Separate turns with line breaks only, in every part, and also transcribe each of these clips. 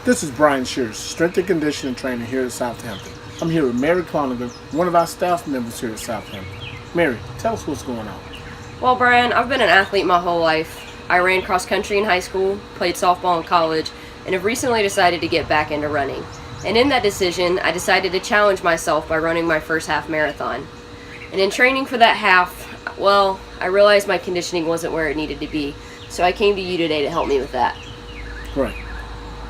This is Brian Shears, Strength and Conditioning Trainer here at Southampton. I'm here with Mary Cloninger, one of our staff members here at Southampton. Mary, tell us what's going on.
Well, Brian, I've been an athlete my whole life. I ran cross country in high school, played softball in college, and have recently decided to get back into running. And in that decision, I decided to challenge myself by running my first half marathon. And in training for that half, well, I realized my conditioning wasn't where it needed to be. So I came to you today to help me with that.
Right.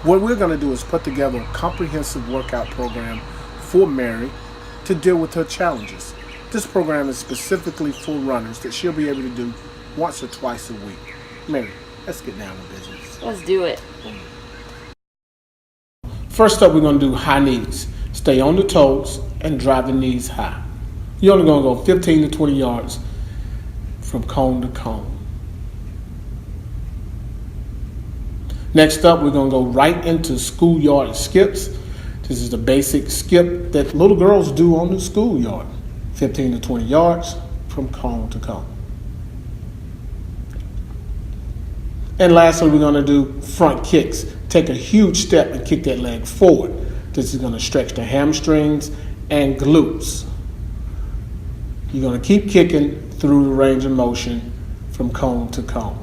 What we're going to do is put together a comprehensive workout program for Mary to deal with her challenges. This program is specifically for runners that she'll be able to do once or twice a week. Mary, let's get down to business.
Let's do it.
First up, we're going to do high knees. Stay on the toes and drive the knees high. You're only going to go 15 to 20 yards from cone to cone. Next up, we're going to go right into schoolyard skips. This is the basic skip that little girls do on the schoolyard. 15 to 20 yards from cone to cone. And lastly, we're going to do front kicks. Take a huge step and kick that leg forward. This is going to stretch the hamstrings and glutes. You're going to keep kicking through the range of motion from cone to cone.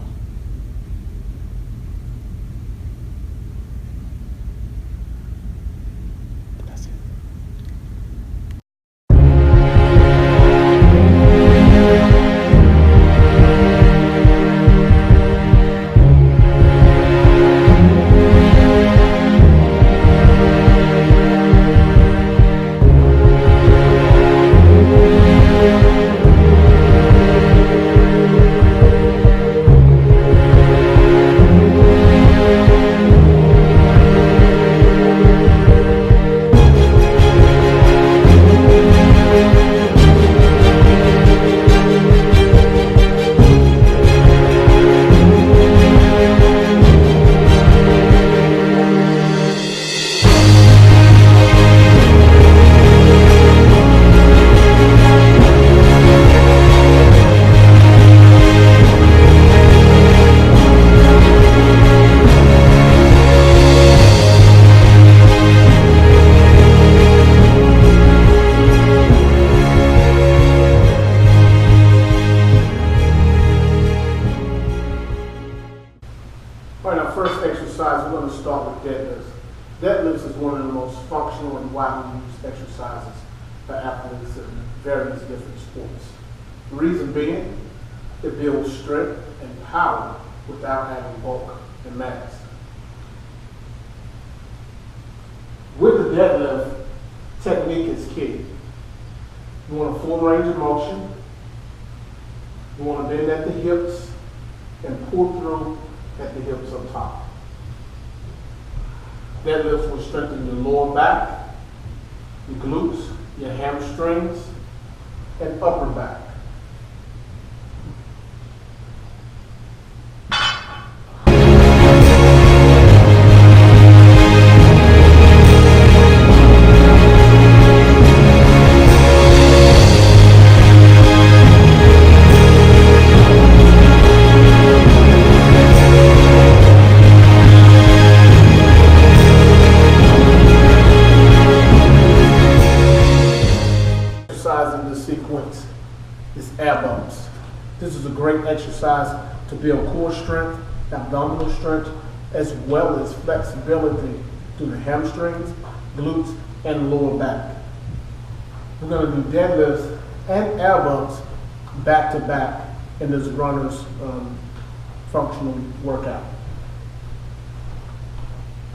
All right, our first exercise, we're going to start with deadlifts. Deadlifts is one of the most functional and widely used exercises for athletes in various different sports. The reason being, it builds strength and power without adding bulk and mass. With the deadlift, technique is key. You want a full range of motion. You want to bend at the hips and pull through at the hips up top. Deadlifts will strengthen your lower back, your glutes, your hamstrings, and upper back. In this sequence is air bumps. This is a great exercise to build core strength, abdominal strength, as well as flexibility through the hamstrings, glutes, and lower back. We're going to do deadlifts and air bumps back to back in this runner's functional workout.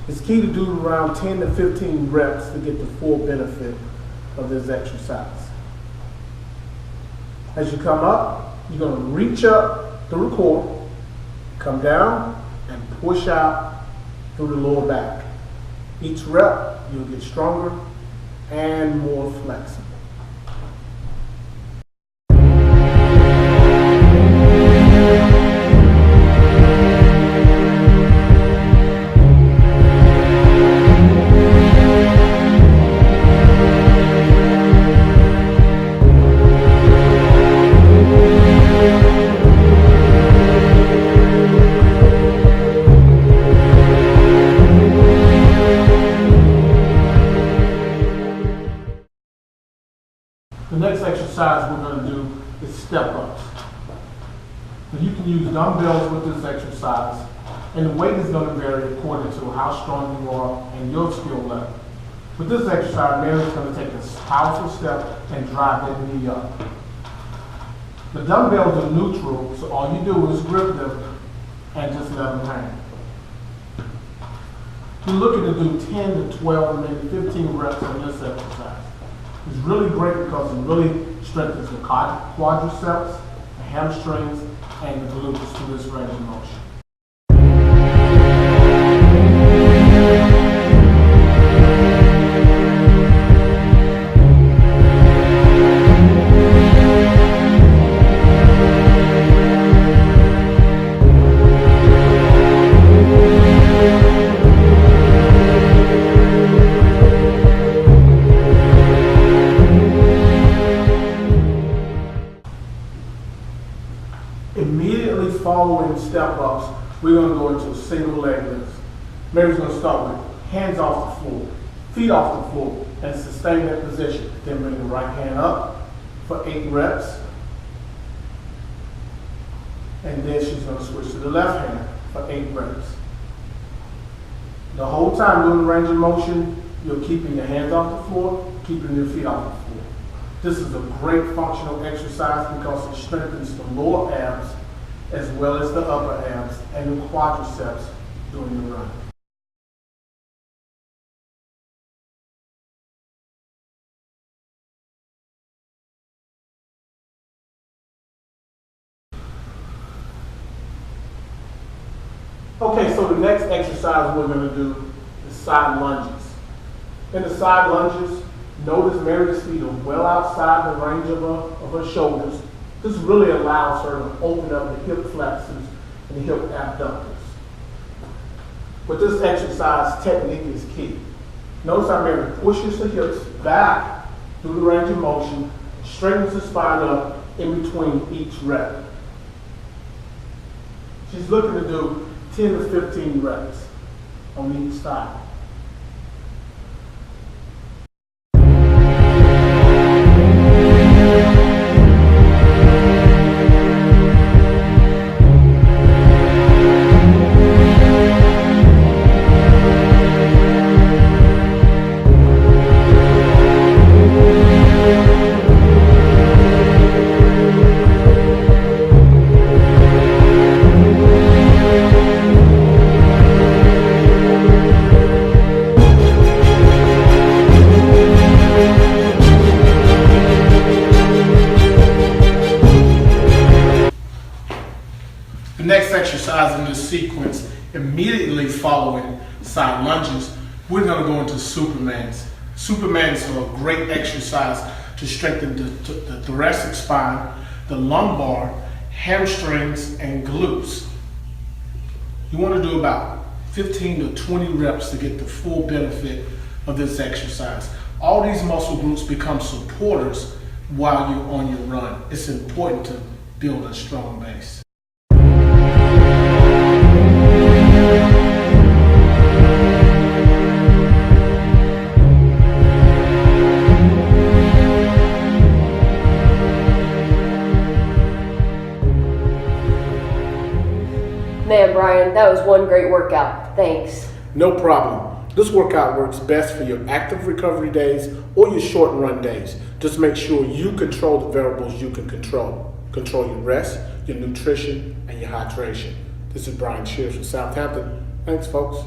It's key to do around 10 to 15 reps to get the full benefit of this exercise. As you come up, you're going to reach up through the core, come down, and push out through the lower back. Each rep, you'll get stronger and more flexible. exercise we're going to do is step ups. So you can use dumbbells with this exercise, and the weight is going to vary according to how strong you are and your skill level. With this exercise, Mary's going to take a powerful step and drive that knee up. The dumbbells are neutral, so all you do is grip them and just let them hang. You're looking to do 10 to 12, maybe 15 reps on this exercise. It's really great because it really strengthens the quadriceps, the hamstrings, and the glutes through this range of motion. Immediately following step ups, we're going to go into a single leg lift. Mary's going to start with hands off the floor, feet off the floor, and sustain that position. Then bring the right hand up for 8 reps. And then she's going to switch to the left hand for 8 reps. The whole time doing the range of motion, you're keeping your hands off the floor, keeping your feet off the floor. This is a great functional exercise because it strengthens the lower abs as well as the upper abs and the quadriceps during the run. Okay, so the next exercise we're going to do is side lunges. In the side lunges, notice Mary's feet are well outside the range of her shoulders. This really allows her to open up the hip flexors and the hip abductors. But this exercise technique is key. Notice how Mary pushes the hips back through the range of motion, straightens the spine up in between each rep. She's looking to do 10 to 15 reps on each side. The next exercise in this sequence, immediately following side lunges, we're going to go into Supermans. Supermans are a great exercise to strengthen the thoracic spine, the lumbar, hamstrings, and glutes. You want to do about 15 to 20 reps to get the full benefit of this exercise. All these muscle groups become supporters while you're on your run. It's important to build a strong base.
Man, Brian, that was one great workout. Thanks.
No problem. This workout works best for your active recovery days or your short run days. Just make sure you control the variables you can control. Control your rest, your nutrition, and your hydration. This is Brian Shears from Southampton. Thanks, folks.